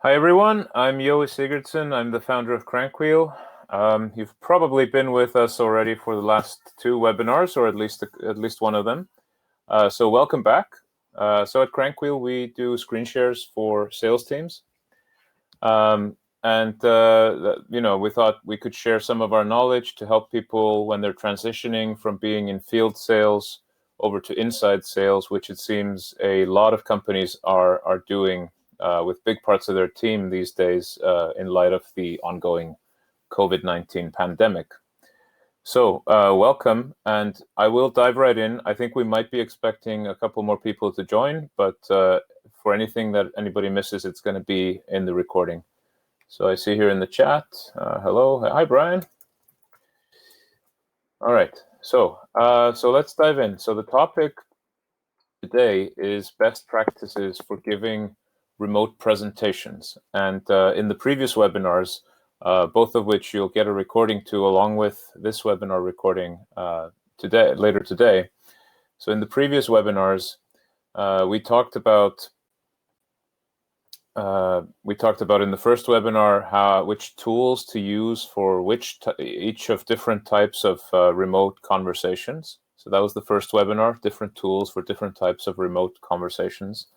Hi everyone, I'm Joey Sigurdsson. I'm the founder of Crankwheel. You've probably been with us already for the last two webinars, or at least one of them. So welcome back. So at Crankwheel, we do screen shares for sales teams, and we thought we could share some of our knowledge to help people when they're transitioning from being in field sales over to inside sales, which it seems a lot of companies are doing. With big parts of their team these days in light of the ongoing COVID-19 pandemic. So welcome, and I will dive right in. I think we might be expecting a couple more people to join, but for anything that anybody misses, it's going to be in the recording. So I see here in the chat, hello, hi Brian. All right, so let's dive in. So the topic today is best practices for giving remote presentations. And in the previous webinars, both of which you'll get a recording to along with this webinar recording later today. So in the previous webinars, we talked about in the first webinar which tools to use for each of different types of remote conversations. So that was the first webinar, different tools for different types of remote conversations.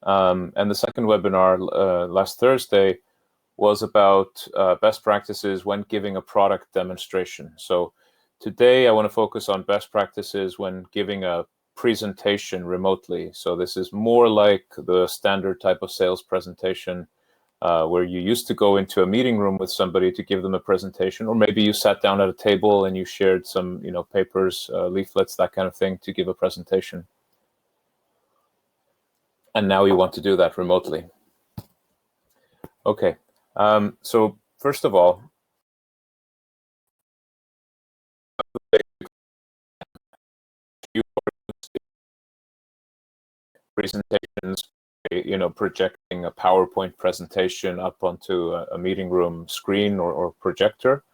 And the second webinar last Thursday was about best practices when giving a product demonstration. So today I want to focus on best practices when giving a presentation remotely. So this is more like the standard type of sales presentation where you used to go into a meeting room with somebody to give them a presentation, or maybe you sat down at a table and you shared some, papers, leaflets, that kind of thing to give a presentation. And now you want to do that remotely. Okay, so first of all, presentations, projecting a PowerPoint presentation up onto a meeting room screen or projector.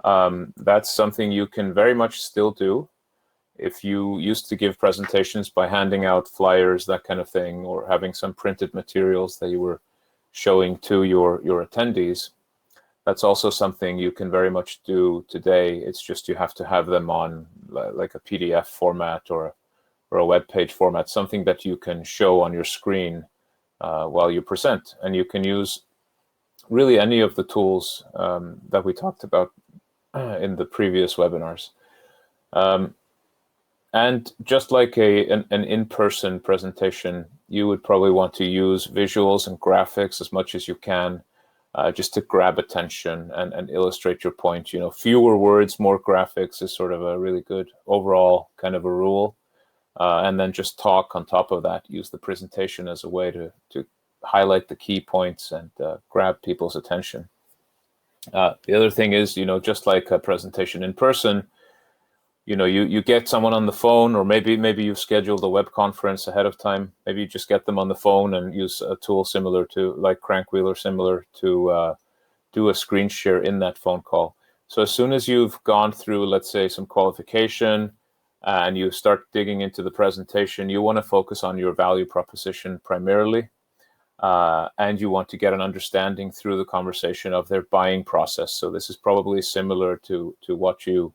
That's something you can very much still do. If you used to give presentations by handing out flyers, that kind of thing, or having some printed materials that you were showing to your attendees, that's also something you can very much do today. It's just you have to have them on like a PDF format or a web page format, something that you can show on your screen while you present. And you can use really any of the tools that we talked about in the previous webinars. And just like an in-person presentation, you would probably want to use visuals and graphics as much as you can, just to grab attention and illustrate your point. Fewer words, more graphics is sort of a really good overall kind of a rule. And then just talk on top of that. Use the presentation as a way to highlight the key points and grab people's attention. The other thing is, just like a presentation in person, you get someone on the phone, or maybe you've scheduled a web conference ahead of time. Maybe you just get them on the phone and use a tool similar to like Crankwheel or similar to do a screen share in that phone call. So as soon as you've gone through, let's say, some qualification and you start digging into the presentation, you want to focus on your value proposition primarily. And you want to get an understanding through the conversation of their buying process. So this is probably similar to what you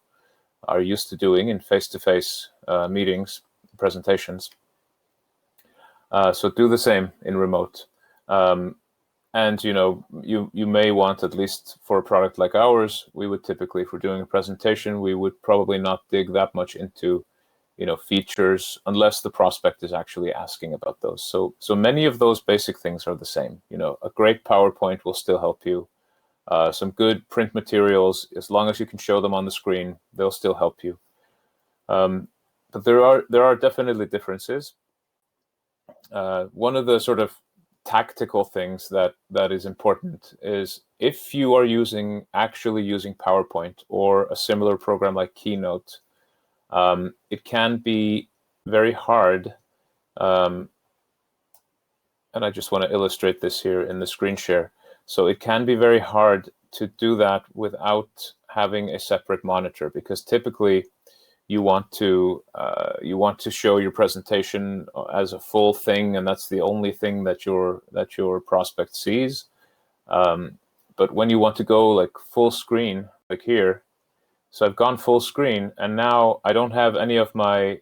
are used to doing in face-to-face meetings, presentations. So do the same in remote. And you may want, at least for a product like ours, we would typically, if we're doing a presentation, we would probably not dig that much into features unless the prospect is actually asking about those. So many of those basic things are the same. A great PowerPoint will still help you. Some good print materials, as long as you can show them on the screen, they'll still help you. But there are definitely differences. One of the sort of tactical things that is important is if you are actually using PowerPoint or a similar program like Keynote, it can be very hard. And I just want to illustrate this here in the screen share. So it can be very hard to do that without having a separate monitor, because typically you want to show your presentation as a full thing, and that's the only thing that your prospect sees. But when you want to go like full screen, like here, so I've gone full screen, and now I don't have any of my,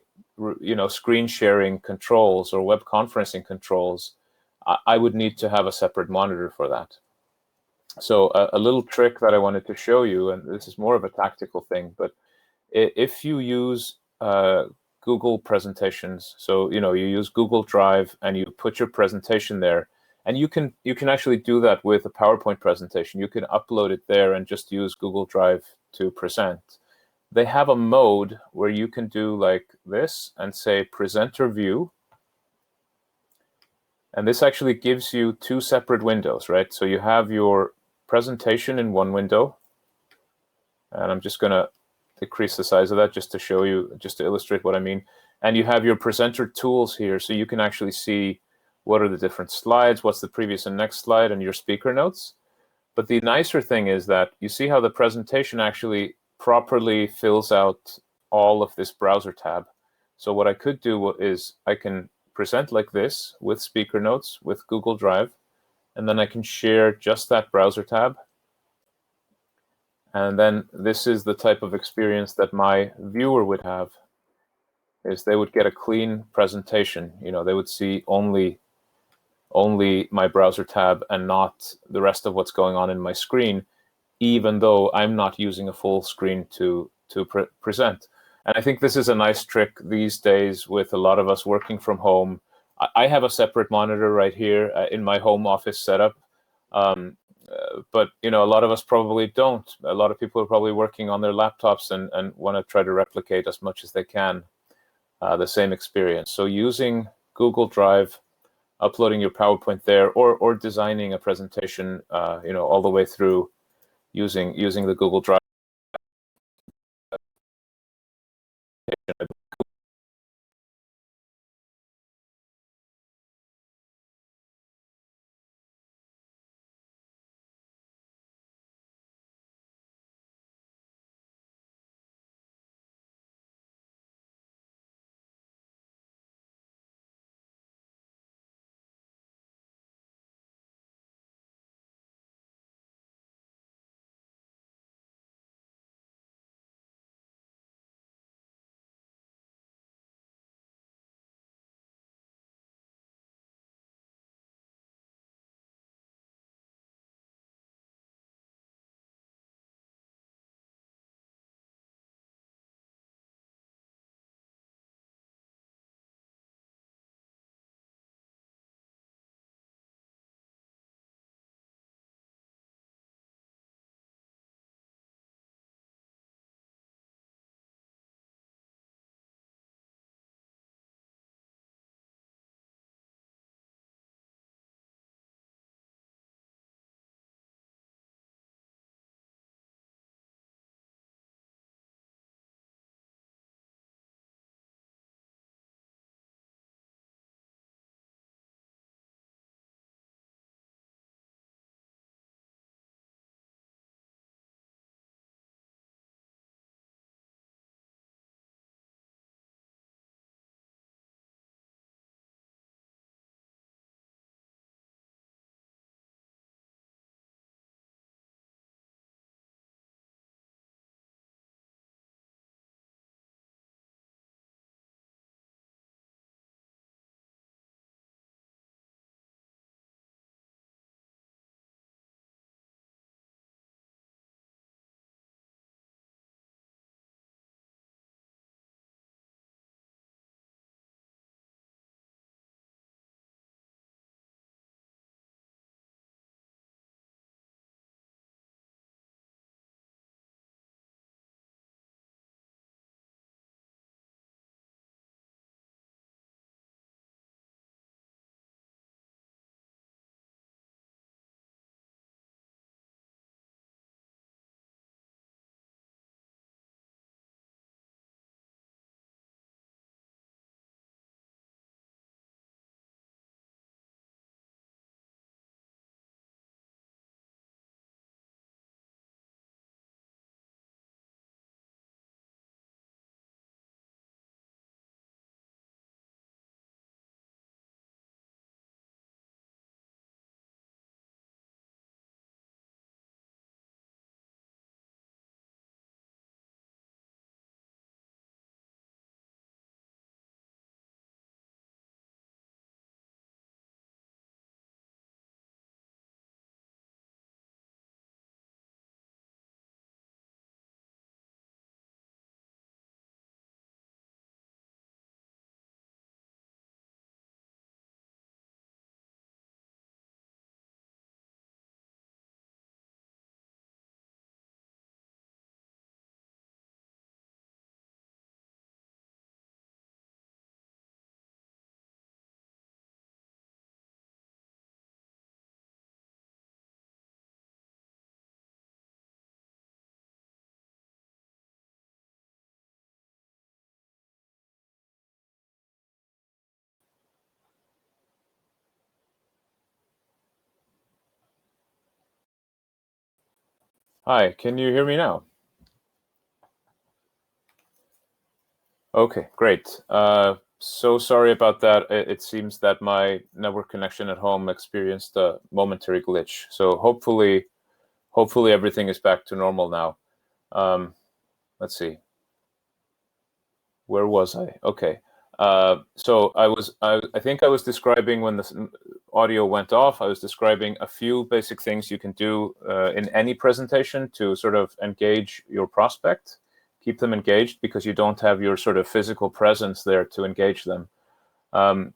screen sharing controls or web conferencing controls. I would need to have a separate monitor for that. So a little trick that I wanted to show you, and this is more of a tactical thing, but if you use Google presentations, so you use Google Drive and you put your presentation there, and you can actually do that with a PowerPoint presentation. You can upload it there and just use Google Drive to present. They have a mode where you can do like this and say presenter view. And this actually gives you two separate windows, right? So you have your presentation in one window, and I'm just going to decrease the size of that just to show you, just to illustrate what I mean. And you have your presenter tools here, so you can actually see what are the different slides, what's the previous and next slide, and your speaker notes. But the nicer thing is that you see how the presentation actually properly fills out all of this browser tab. So what I could do is I can present like this with speaker notes, with Google Drive, and then I can share just that browser tab. And then this is the type of experience that my viewer would have, is they would get a clean presentation. They would see only my browser tab and not the rest of what's going on in my screen, even though I'm not using a full screen to present. And I think this is a nice trick these days with a lot of us working from home. I have a separate monitor right here in my home office setup. But a lot of us probably don't. A lot of people are probably working on their laptops and want to try to replicate as much as they can the same experience. So using Google Drive, uploading your PowerPoint there, or designing a presentation, all the way through using the Google Drive. Hi, can you hear me now? Okay, great. So sorry about that. It seems that my network connection at home experienced a momentary glitch. So hopefully everything is back to normal now. Let's see. Where was I? Okay. So I think I was describing when the audio went off, I was describing a few basic things you can do in any presentation to sort of engage your prospect, keep them engaged because you don't have your sort of physical presence there to engage them.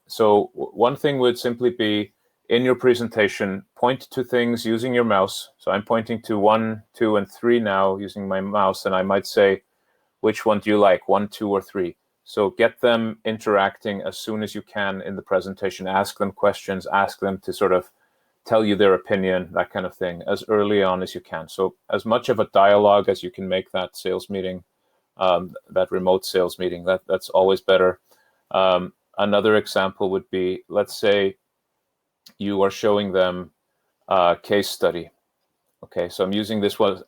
So one thing would simply be in your presentation, point to things using your mouse. So I'm pointing to 1, 2, and 3 now using my mouse, and I might say, which one do you like, 1, 2, or 3? So get them interacting as soon as you can in the presentation. Ask them questions, ask them to sort of tell you their opinion, that kind of thing, as early on as you can. So as much of a dialogue as you can make that sales meeting, that remote sales meeting, that's always better. Another example would be, let's say you are showing them a case study. Okay, so I'm using this one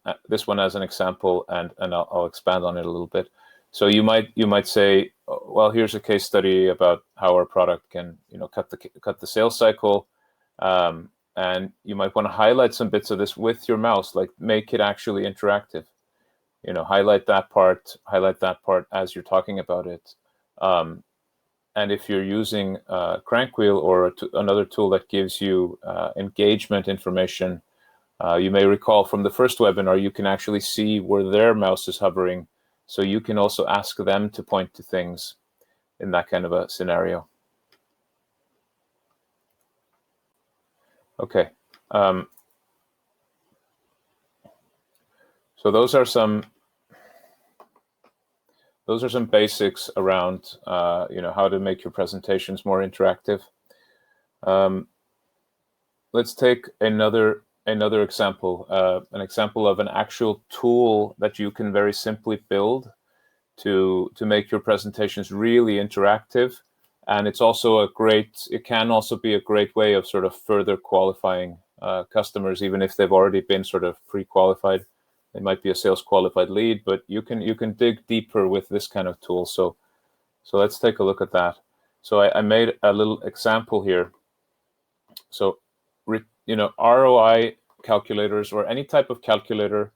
as an example, and I'll expand on it a little bit. So you might say, well, here's a case study about how our product can cut the sales cycle, and you might want to highlight some bits of this with your mouse, like make it actually interactive. Highlight that part as you're talking about it. And if you're using Crankwheel or another tool that gives you engagement information, you may recall from the first webinar, you can actually see where their mouse is hovering. So you can also ask them to point to things in that kind of a scenario. Okay. So those are some basics around how to make your presentations more interactive. Let's take another example, an example of an actual tool that you can very simply build to make your presentations really interactive. And it can also be a great way of sort of further qualifying customers, even if they've already been sort of pre-qualified. They might be a sales qualified lead, but you can dig deeper with this kind of tool. So let's take a look at that. So I made a little example here. So ROI calculators or any type of calculator,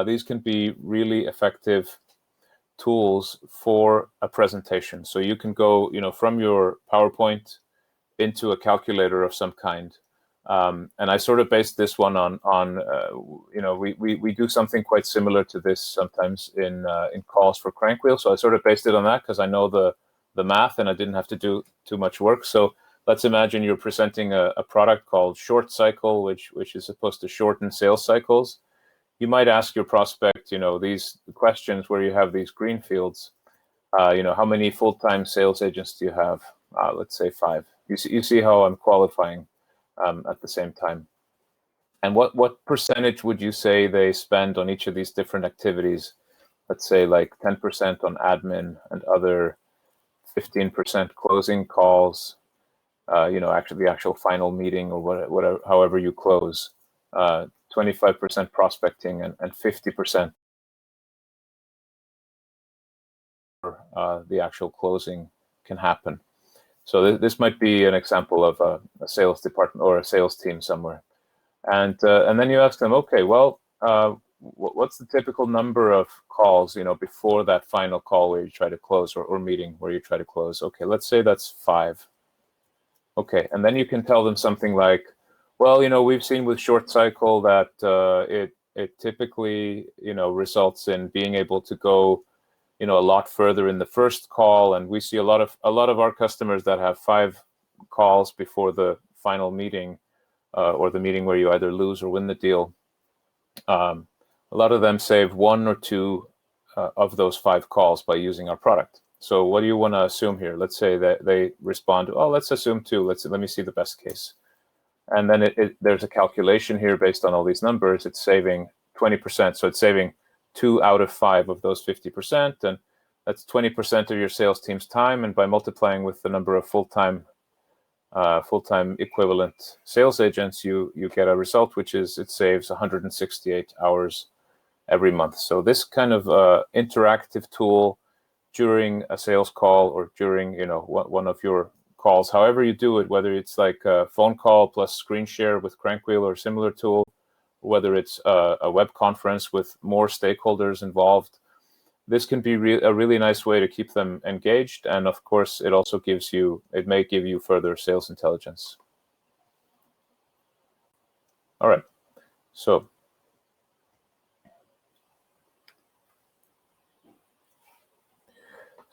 these can be really effective tools for a presentation. So you can go from your PowerPoint into a calculator of some kind. And I sort of based this one on we do something quite similar to this sometimes in calls for Crankwheel. So I sort of based it on that because I know the math and I didn't have to do too much work. So let's imagine you're presenting a product called Short Cycle, which is supposed to shorten sales cycles. You might ask your prospect, these questions where you have these green fields. How many full-time sales agents do you have? Let's say 5. You see how I'm qualifying at the same time. And what percentage would you say they spend on each of these different activities? Let's say like 10% on admin and other, 15% closing calls, actually the actual final meeting or whatever, however you close, 25% prospecting and 50% the actual closing can happen. So this might be an example of a sales department or a sales team somewhere. And then you ask them, okay, well, what's the typical number of calls, before that final call where you try to close or meeting where you try to close? Okay, let's say that's 5. Okay, and then you can tell them something like, well, we've seen with Short Cycle that it typically, results in being able to go, a lot further in the first call, and we see a lot of our customers that have 5 calls before the final meeting, or the meeting where you either lose or win the deal. A lot of them save 1 or 2 of those 5 calls by using our product. So what do you want to assume here? Let's say that they respond, oh, let's assume 2. Let me see the best case. And then there's a calculation here based on all these numbers. It's saving 20%. So it's saving 2 out of 5 of those 50%. And that's 20% of your sales team's time. And by multiplying with the number of full-time full-time equivalent sales agents, you get a result, which is it saves 168 hours every month. So this kind of interactive tool during a sales call or during one of your calls, however you do it, whether it's like a phone call plus screen share with Crankwheel or similar tool, whether it's a web conference with more stakeholders involved, this can be a really nice way to keep them engaged. And of course, it also may give you further sales intelligence. All right, so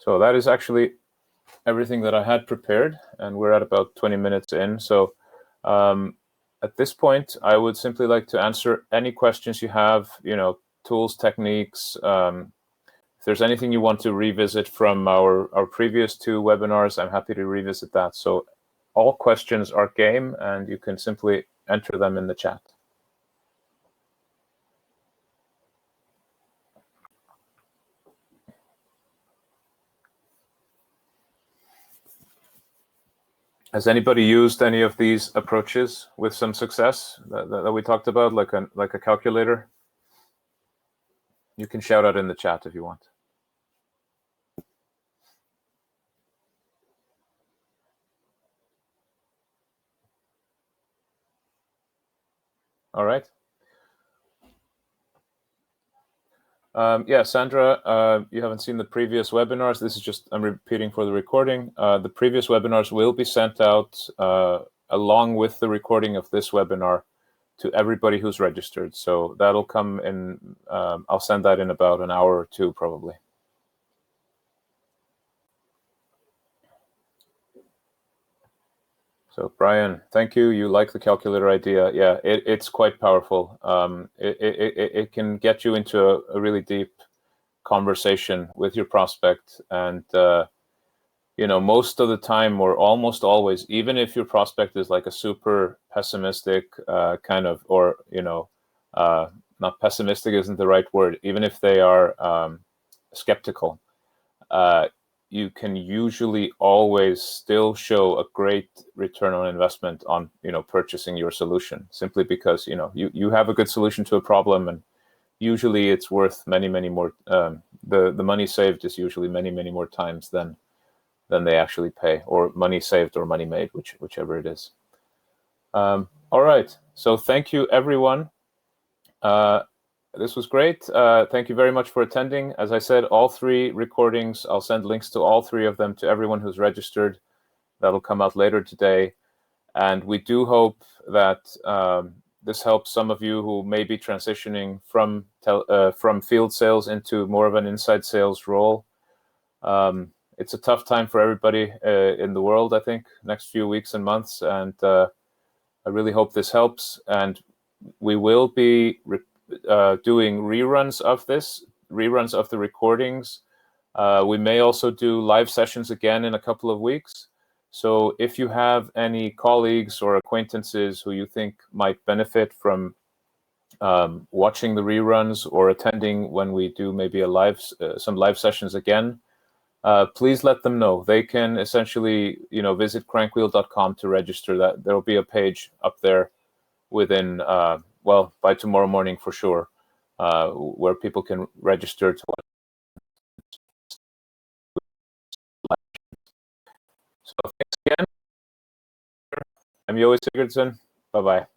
that is actually everything that I had prepared, and we're at about 20 minutes in. So at this point, I would simply like to answer any questions you have, tools, techniques. If there's anything you want to revisit from our previous 2 webinars, I'm happy to revisit that. So all questions are game, and you can simply enter them in the chat. Has anybody used any of these approaches with some success that we talked about, like a calculator? You can shout out in the chat if you want. All right. Yeah, Sandra, you haven't seen the previous webinars. This is just, I'm repeating for the recording. The previous webinars will be sent out along with the recording of this webinar to everybody who's registered. So that'll come in, I'll send that in about an hour or 2 probably. So Brian, thank you. You like the calculator idea. Yeah, it's quite powerful. It can get you into a really deep conversation with your prospect. And, most of the time or almost always, even if your prospect is like a super pessimistic kind of, or, not pessimistic isn't the right word, even if they are skeptical, you can usually always still show a great return on investment on purchasing your solution, simply because you have a good solution to a problem, and usually it's worth many more. The money saved is usually many more times than they actually pay, or money saved or money made, whichever it is. All right, so thank you everyone. This was great. Thank you very much for attending. As I said, all 3 recordings, I'll send links to all 3 of them to everyone who's registered. That'll come out later today. And we do hope that this helps some of you who may be transitioning from field sales into more of an inside sales role. It's a tough time for everybody in the world, I think, next few weeks and months. And I really hope this helps. And we will be doing reruns of the recordings. We may also do live sessions again in a couple of weeks. So if you have any colleagues or acquaintances who you think might benefit from watching the reruns or attending when we do maybe some live sessions again, please let them know. They can essentially, visit crankwheel.com to register. That there will be a page up there within, by tomorrow morning for sure, where people can register to watch. So thanks again. I'm Joey Sigurdsson. Bye-bye.